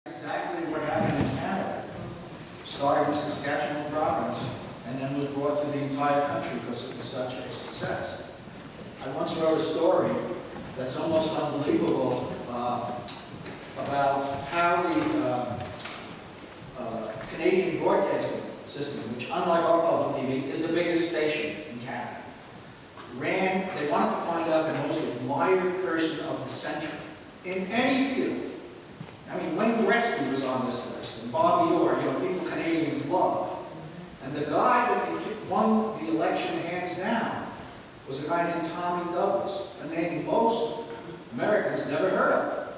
exactly what happened in Canada. Started in Saskatchewan province and then was brought to the entire country because it was such a success. I once wrote a story that's almost unbelievable about how the Canadian broadcasting system, which unlike our public TV, is the biggest station in Canada, they wanted to find out the most admired person of the century in any field. I mean, Wayne Gretzky was on this list, and Bobby Orr, people Canadians love. And the guy that won the election hands down was a guy named Tommy Douglas, a name most Americans never heard of.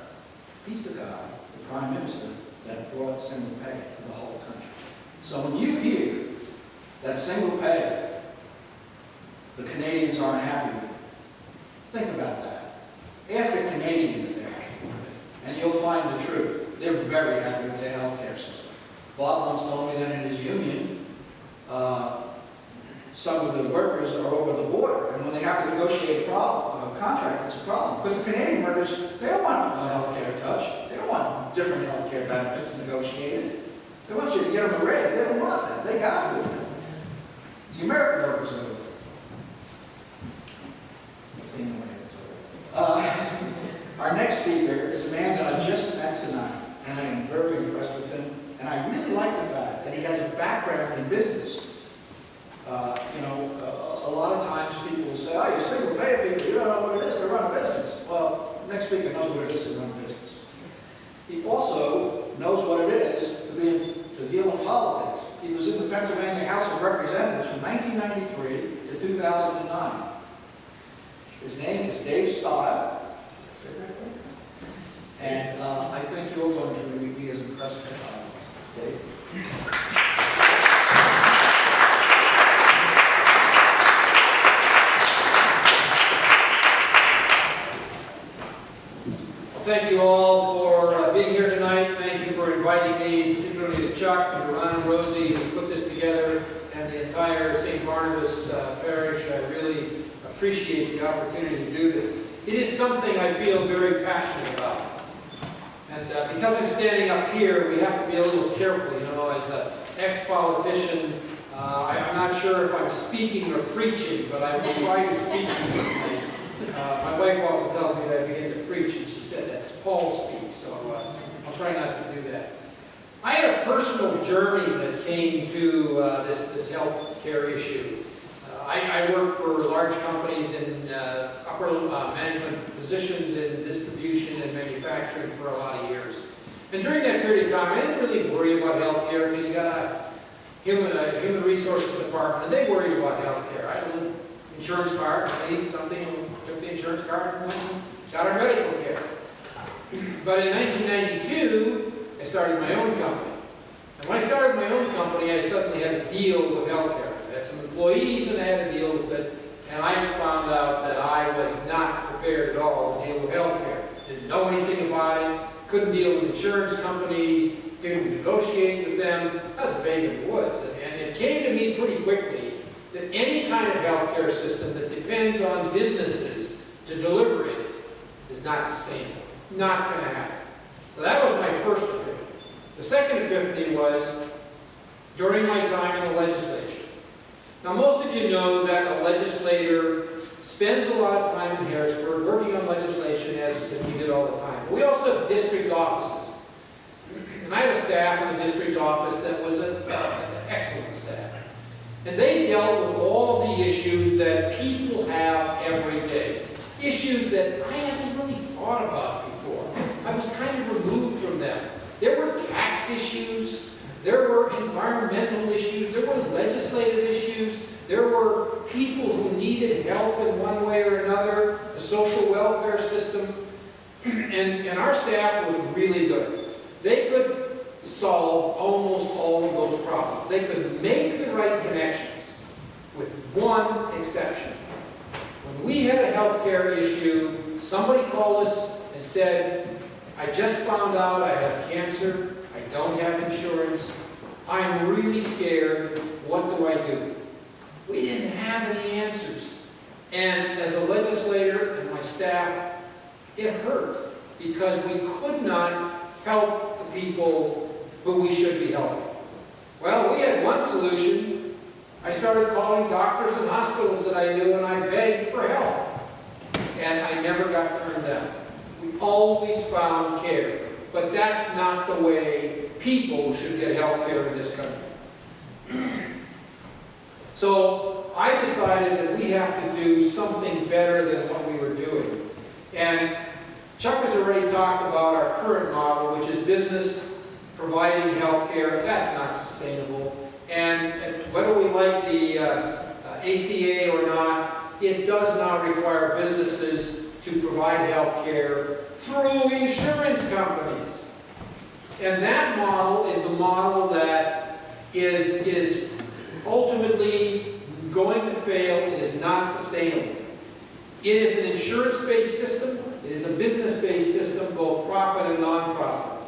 He's the guy, the Prime Minister, that brought single pay to the whole country. So when you hear that single pay, the Canadians aren't happy with it, think about that. Ask a Canadian if they're happy with it, and you'll find the truth. They're very happy with their health care system. Bob once told me that in his union, some of the workers are over the border, and when they have to negotiate a contract, it's a problem. Because the Canadian workers, they don't want health care touched. They don't want different health care benefits negotiated. They want you to get them a raise. They don't want that. They got to do that. It's the American workers over there. Our next speaker is a man that I just met tonight, and I am very impressed with him. And I really like the fact that he has a background in business. A lot of times people will say, "Oh, you're single payer people, you don't know what it is to run a business." Well, the next speaker knows what it is to run a business. He also knows what it is to deal in politics. He was in the Pennsylvania House of Representatives from 1993 to 2009. His name is Dave Steil. And I think you're going to be as impressed as I was. Dave? Well, thank you all for being here tonight. Thank you for inviting me, particularly to Chuck and to Ron and Rosie, who put this together, and the entire St. Barnabas parish. I really appreciate the opportunity to do this. It is something I feel very passionate about. And because I'm standing up here, we have to be a little careful. As an ex-politician, I'm not sure if I'm speaking or preaching, but I will try to speak tonight. My wife often tells me that I begin to preach, and she said that's Paul speaks, so I'll try not to do that. I had a personal journey that came to this health care issue. I worked for large companies in upper management positions in distribution and manufacturing for a lot of years. And during that period of time, I didn't really worry about health care because you got a human resources department, and they worried about health care. I had an insurance card. If I needed something, we took the insurance card and went and got our medical care. But in 1992, I started my own company. And when I started my own company, I suddenly had to deal with health care. I had some employees and I had to deal with it, and I found out that I was not prepared at all to deal with health care. Didn't know anything about it, couldn't deal with insurance companies, didn't negotiate with them. I was a babe in the woods. And it came to me pretty quickly that any kind of health care system that depends on businesses to deliver it is not sustainable. Not going to happen. So that was my first epiphany. The second epiphany was during my time in the legislature. Now, most of you know that a legislator spends a lot of time in Harrisburg working on legislation as we did all the time. We also have district offices. And I had a staff in the district office that was an excellent staff. And they dealt with all of the issues that people have every day. Issues that I hadn't really thought about before. I was kind of removed from them. There were tax issues. There were environmental issues, there were legislative issues, there were people who needed help in one way or another, the social welfare system, and our staff was really good. They could solve almost all of those problems. They could make the right connections, with one exception. When we had a health care issue, somebody called us and said, "I just found out I have cancer. I don't have insurance. I'm really scared. What do I do?" We didn't have any answers. And as a legislator and my staff, it hurt because we could not help the the people who we should be helping? Well, we had one solution. I started calling doctors and hospitals that I knew and I begged for help. And I never got turned down. We always found care. But that's not the way people should get health care in this country. So I decided that we have to do something better than what we were doing. And Chuck has already talked about our current model, which is business providing health care. That's not sustainable. And whether we like the ACA or not, it does not require businesses to provide health care through insurance companies. And that model is the model that is ultimately going to fail. It is not sustainable. It is an insurance-based system. It is a business-based system, both profit and non-profit.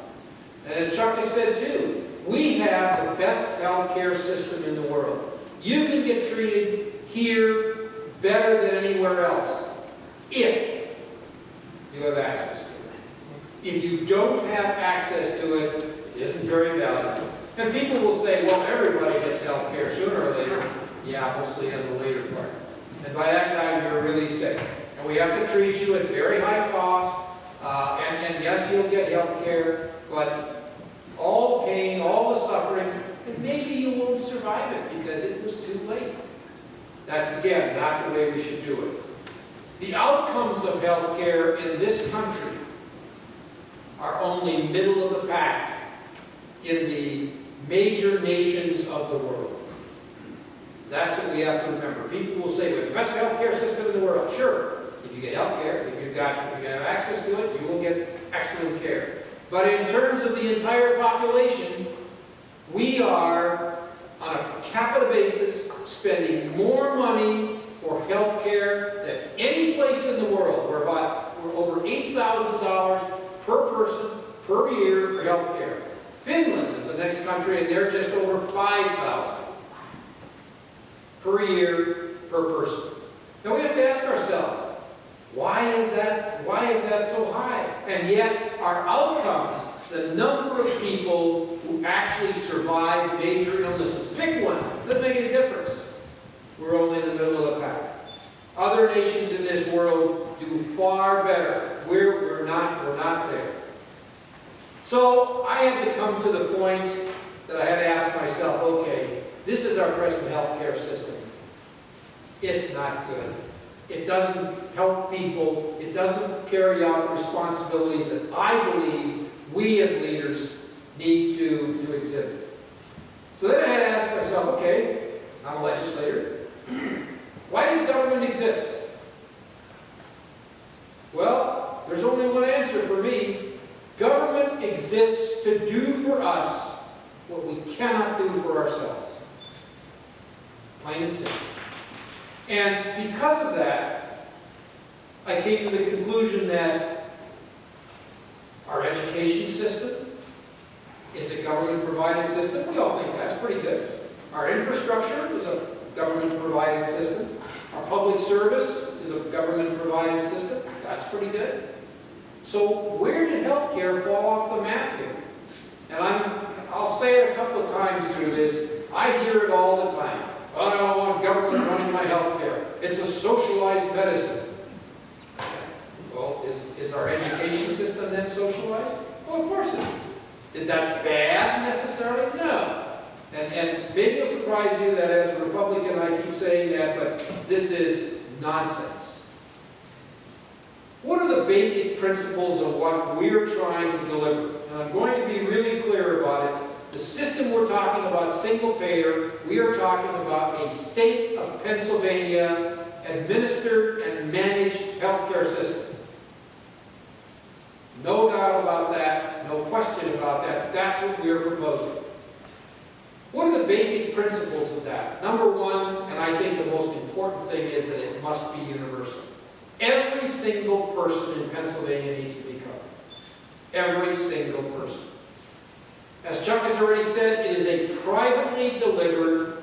And as Chuck has said too, we have the best healthcare system in the world. You can get treated here better than anywhere else if you have access to it. If you don't have access to it, it isn't very valuable. And people will say, well, everybody gets health care sooner or later. Yeah, mostly in the later part. And by that time, you're really sick. And we have to treat you at very high cost. And yes, you'll get health care, but all the pain, all the suffering, and maybe you won't survive it because it was too late. That's, again, not the way we should do it. The outcomes of health care in this country are only middle of the pack in the major nations of the world. That's what we have to remember. People will say, we're the best healthcare system in the world. Sure, if you get healthcare, if you have access to it, you will get excellent care. But in terms of the entire population, we are, on a per capita basis, spending more money for healthcare than any place in the world. We're over $8,000 per person per year for healthcare. Finland is the next country, and they're just over $5,000 per year per person. Now we have to ask ourselves, why is that so high? And yet our outcomes, the number of people who actually survive major illnesses, pick one, doesn't make any difference. We're only in the middle of the pack. Other nations in this world do far better. We're not there. So I had to come to the point that I had to ask myself, okay, this is our present healthcare system. It's not good. It doesn't help people. It doesn't carry out responsibilities that I believe we as leaders need to exhibit. So then I had to ask myself, okay, I'm a legislator. Why does government exist? Well, there's only one answer for me. Government exists to do for us what we cannot do for ourselves. Plain and simple. And because of that, I came to the conclusion that our education system is a government-provided system. We all think that's pretty good. Our infrastructure is a government-provided system. Our public service is a government-provided system. That's pretty good. So where did healthcare fall off the map here? And I'll say it a couple of times through this. I hear it all the time. I don't want government running my healthcare. It's a socialized medicine. Well, is our education system then socialized? Well, of course it is. Is that bad necessarily? No. And maybe it'll surprise you that as a Republican I keep saying that, but this is nonsense. What are the basic principles of what we're trying to deliver? And I'm going to be really clear about it. The system we're talking about, single payer, we are talking about a state of Pennsylvania administered and managed healthcare system. No doubt about that, no question about that. That's what we are proposing. What are the basic principles of that? Number one, and I think the most important thing, is that it must be universal. Every single person in Pennsylvania needs to be covered. Every single person. As Chuck has already said, it is a privately delivered,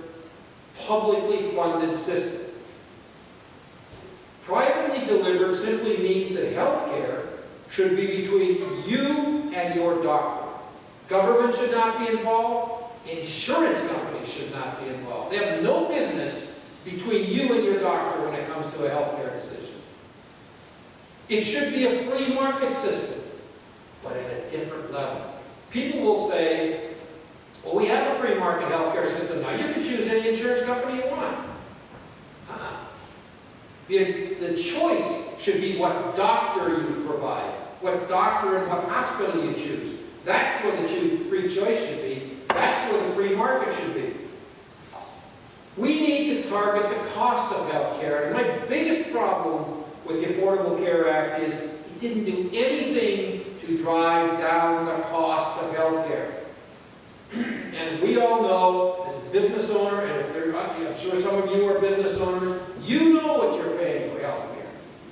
publicly funded system. Privately delivered simply means that health care should be between you and your doctor. Government should not be involved. Insurance companies should not be involved. They have no business between you and your doctor when it comes to a healthcare decision. It should be a free market system, but at a different level. People will say, well, we have a free market healthcare system now. You can choose any insurance company you want. The choice should be what doctor you provide, what doctor and what hospital you choose. That's where the free choice should be. That's where the free market should be. We need to target the cost of healthcare. And my biggest problem with the Affordable Care Act is it didn't do anything to drive down the cost of healthcare. And we all know, as a business owner, and if I'm sure some of you are business owners, you know what you're paying for healthcare.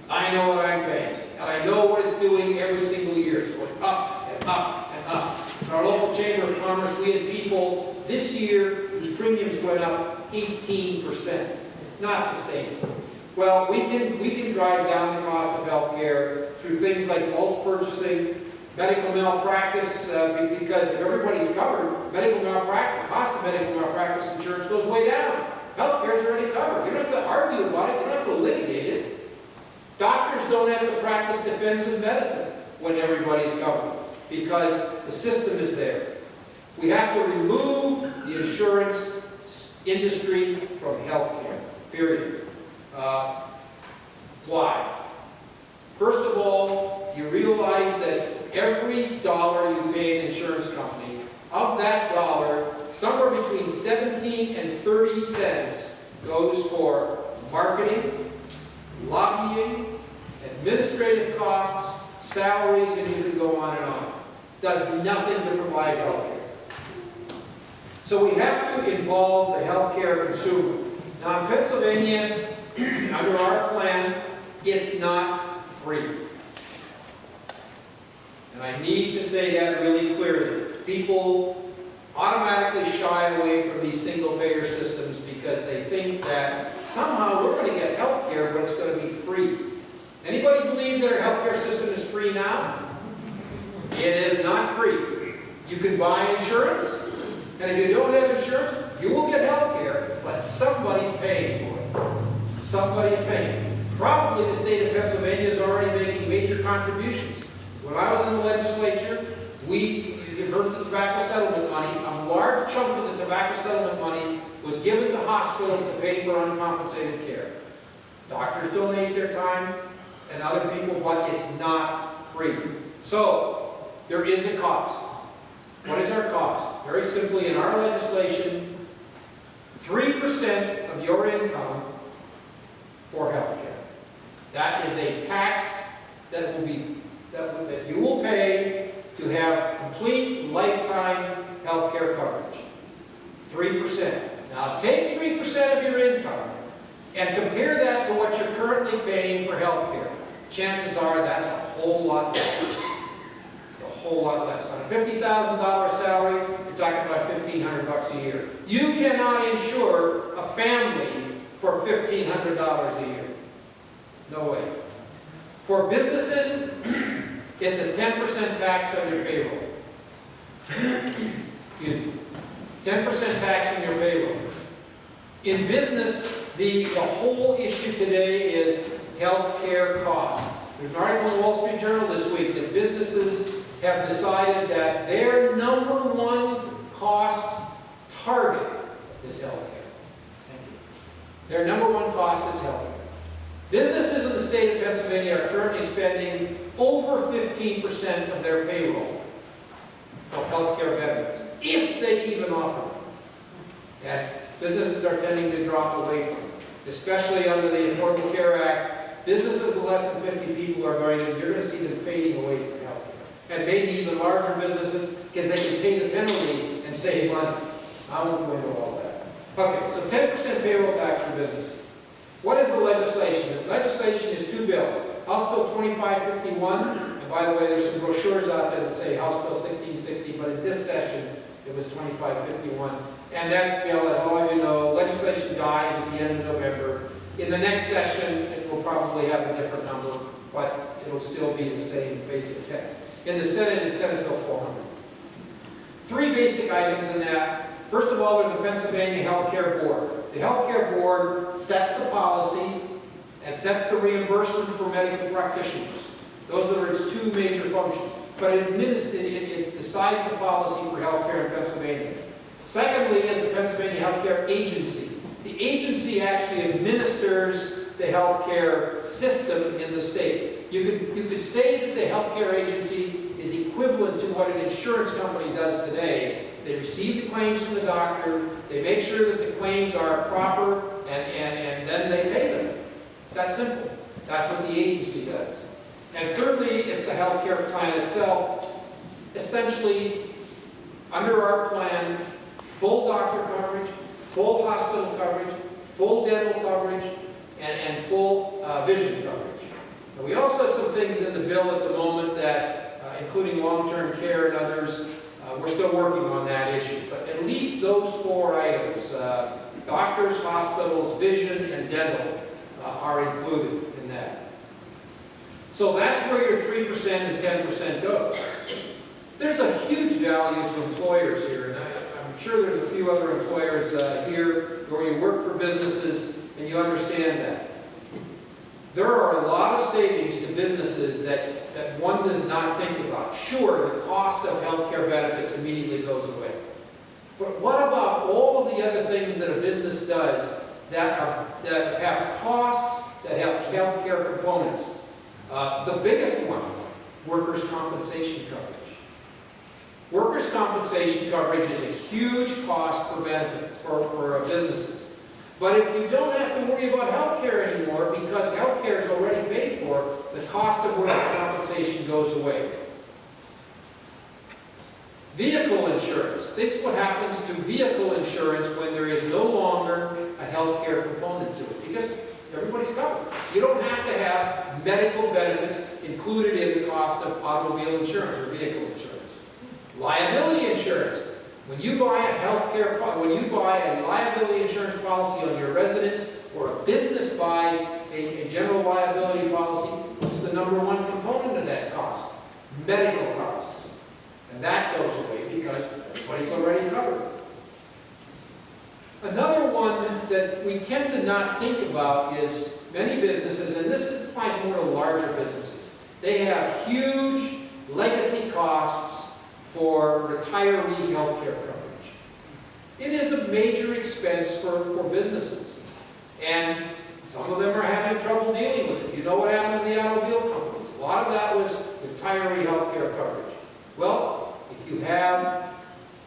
I know what I'm paying, and I know what it's doing every single year. It's going up and up and up. In our local Chamber of Commerce, we had people this year whose premiums went up 18%. Not sustainable. Well, we can drive down the cost of healthcare through things like bulk purchasing, medical malpractice, because if everybody's covered, medical malpractice, the cost of medical malpractice insurance goes way down. Healthcare is already covered. You don't have to argue about it. You don't have to litigate it. Doctors don't have to practice defensive medicine when everybody's covered because the system is there. We have to remove the insurance industry from healthcare, period. Why? First of all, you realize that every dollar you pay an insurance company, of that dollar, somewhere between 17 and 30 cents goes for marketing, lobbying, administrative costs, salaries, and you can go on and on. Does nothing to provide health care. So we have to involve the healthcare consumer. Now in Pennsylvania, under our plan, it's not free. And I need to say that really clearly. People automatically shy away from these single-payer systems because they think that somehow we're going to get health care, but it's going to be free. Anybody believe that our healthcare system is free now? It is not free. You can buy insurance, and if you don't have insurance, you will get health care, but somebody's paying for it. Somebody's paying. Probably the state of Pennsylvania is already making major contributions. When I was in the legislature, you've heard of the tobacco settlement money. A large chunk of the tobacco settlement money was given to hospitals to pay for uncompensated care. Doctors donate their time, and other people, but it's not free. So, there is a cost. What is our cost? Very simply, in our legislation, 3% of your income for health care. That is a tax that you will pay to have complete lifetime health care coverage. 3%. Now take 3% of your income and compare that to what you're currently paying for health care. Chances are that's a whole lot less. It's a whole lot less. On a $50,000 salary, you're talking about $1,500 a year. You cannot insure a family for $1,500 a year. No way. For businesses, it's a 10% tax on your payroll. Excuse me. 10% tax on your payroll. In business, the whole issue today is health care costs. There's an article in the Wall Street Journal this week that businesses have decided that their #1 cost target is health care. Thank you. Their #1 cost is health care. Businesses in the state of Pennsylvania are currently spending over 15% of their payroll for health care benefits, if they even offer them. And businesses are tending to drop away from it, especially under the Affordable Care Act. Businesses with less than 50 people you're going to see them fading away from health care. And maybe even larger businesses, because they can pay the penalty and save money. I won't go into all that. Okay, so 10% payroll tax for businesses. What is the legislation? The legislation is 2 bills. House Bill 2551, and by the way, there's some brochures out there that say House Bill 1660, but in this session, it was 2551. And that bill, as all of you know, legislation dies at the end of November. In the next session, it will probably have a different number, but it'll still be the same basic text. In the Senate, it's Senate Bill 400. Three basic items in that. First of all, there's a Pennsylvania Healthcare Board. The Healthcare Board sets the policy and sets the reimbursement for medical practitioners. Those are its two major functions. But it decides the policy for healthcare in Pennsylvania. Secondly is the Pennsylvania Healthcare Agency. The agency actually administers the healthcare system in the state. You could say that the healthcare agency is equivalent to what an insurance company does today. They receive the claims from the doctor, they make sure that the claims are proper, and then they pay them. It's that simple. That's what the agency does. And thirdly, it's the healthcare plan itself. Essentially, under our plan, full doctor coverage, full hospital coverage, full dental coverage, and full vision coverage. And we also have some things in the bill at the moment that, including long-term care and others, we're still working on that issue. But at least those four items, doctors, hospitals, vision, and dental, are included in that. So that's where your 3% and 10% goes. There's a huge value to employers here, and I'm sure there's a few other employers here where you work for businesses and you understand that. There are a lot of savings to businesses that one does not think about. Sure, the cost of healthcare benefits immediately goes away. But what about all of the other things that a business does that have costs, that have healthcare components? The biggest one, workers' compensation coverage. Workers' compensation coverage is a huge cost for benefit for businesses. But if you don't have to worry about health care anymore because health care is already paid for, the cost of workers' compensation goes away. Vehicle insurance. Think what happens to vehicle insurance when there is no longer a health care component to it, because everybody's covered. You don't have to have medical benefits included in the cost of automobile insurance or vehicle insurance. Liability insurance. When you buy a liability insurance policy on your residence, or a business buys a general liability policy, what's the number one component of that cost? Medical costs. And that goes away because everybody's already covered. Another one that we tend to not think about is many businesses, and this applies more to larger businesses, they have huge legacy costs for retiree health care coverage. It is a major expense for businesses. And some of them are having trouble dealing with it. You know what happened to the automobile companies? A lot of that was retiree health care coverage. Well, if you have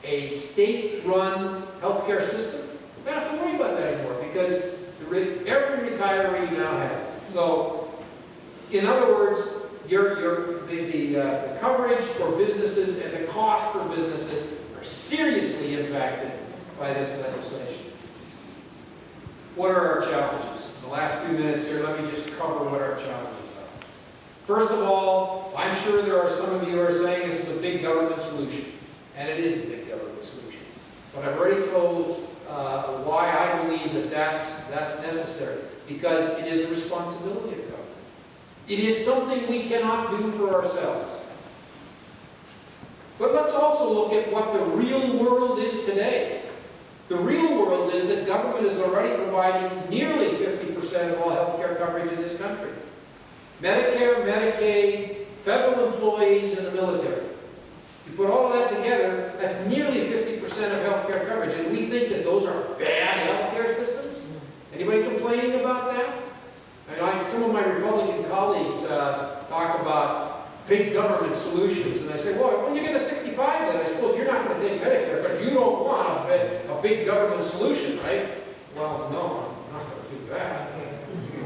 a state-run health care system, you don't have to worry about that anymore because every retiree now has it. So, in other words, the coverage for businesses and the cost for businesses are seriously impacted by this legislation. What are our challenges? In the last few minutes here, let me just cover what our challenges are. First of all, I'm sure there are some of you who are saying this is a big government solution. And it is a big government solution. But I've already told why I believe that that's necessary. Because it is a responsibility of government. It is something we cannot do for ourselves. But let's also look at what the real world is today. The real world is that government is already providing nearly 50% of all health care coverage in this country. Medicare, Medicaid, federal employees, and the military. You put all of that together, that's nearly 50% of health care coverage. And we think that those are bad health care systems? Anybody complaining about that? Some of my Republican colleagues talk about big government solutions, and I say, well, when you get to 65, then I suppose you're not going to take Medicare because you don't want a big government solution, right? Well, no, I'm not going to do that.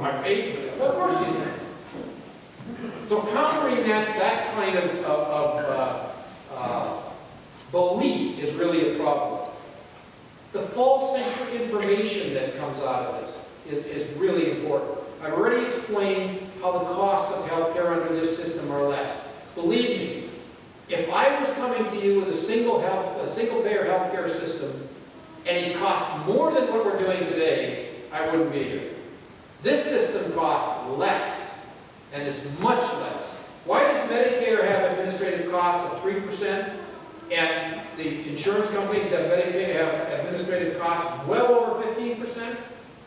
I paid for that. Well, of course you do. So countering that kind of belief is really a problem. The false information that comes out of this is really important. I've already explained how the costs of healthcare under this system are less. Believe me, if I was coming to you with a single-payer healthcare system, and it cost more than what we're doing today, I wouldn't be here. This system costs less, and is much less. Why does Medicare have administrative costs of 3%? and the insurance companies have administrative costs well over 15%.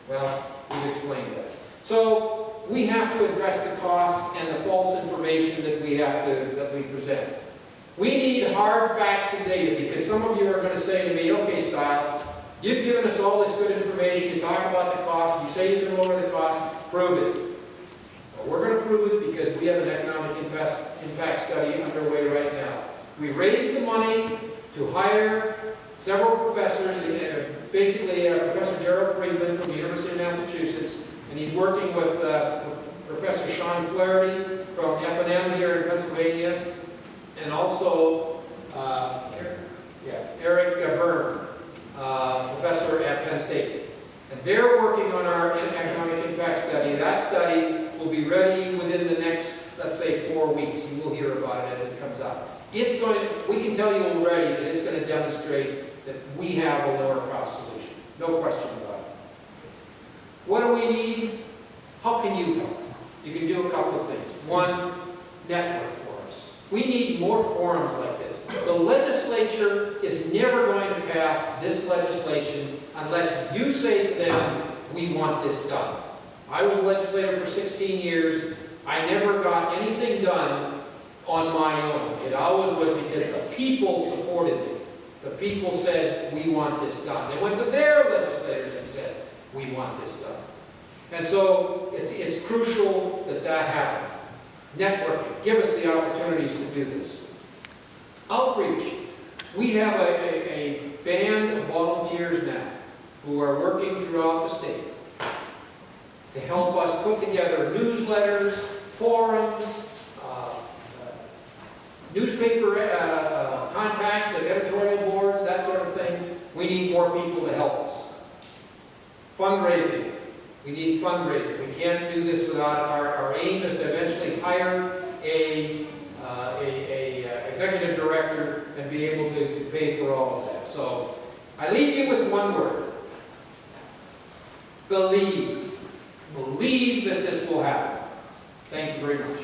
Well, we've explained that. So we have to address the costs and the false information that we present. We need hard facts and data, because some of you are going to say to me, okay, Steil, you've given us all this good information, you talk about the cost, you say you can lower the cost, prove it. Well, we're going to prove it because we have an economic impact study underway right now. We raised the money to hire several professors, basically Professor Gerald Friedman from the University of Massachusetts, and he's working with Professor Sean Flaherty from F&M here in Pennsylvania, and also Eric Byrne, professor at Penn State. And they're working on our economic impact study. That study will be ready within the next, let's say, 4 weeks. You will hear about it as it comes out. It's going to, we can tell you already that it's going to demonstrate that we have a lower cost solution. No question about it. What do we need? How can you help? You can do a couple of things. One, network for us. We need more forums like this. The legislature is never going to pass this legislation unless you say to them, we want this done. I was a legislator for 16 years. I never got anything done on my own. It always was because the people supported me. The people said, we want this done. They went to their legislators and said, we want this done. And so it's crucial that that happen. Networking. Give us the opportunities to do this. Outreach. We have a band of volunteers now who are working throughout the state to help us put together newsletters, forums, newspaper contacts at editorial boards, that sort of thing. We need more people to help us. Fundraising. We need fundraising. We can't do this without our aim is to eventually hire a executive director and be able to pay for all of that. So I leave you with one word. Believe. Believe that this will happen. Thank you very much.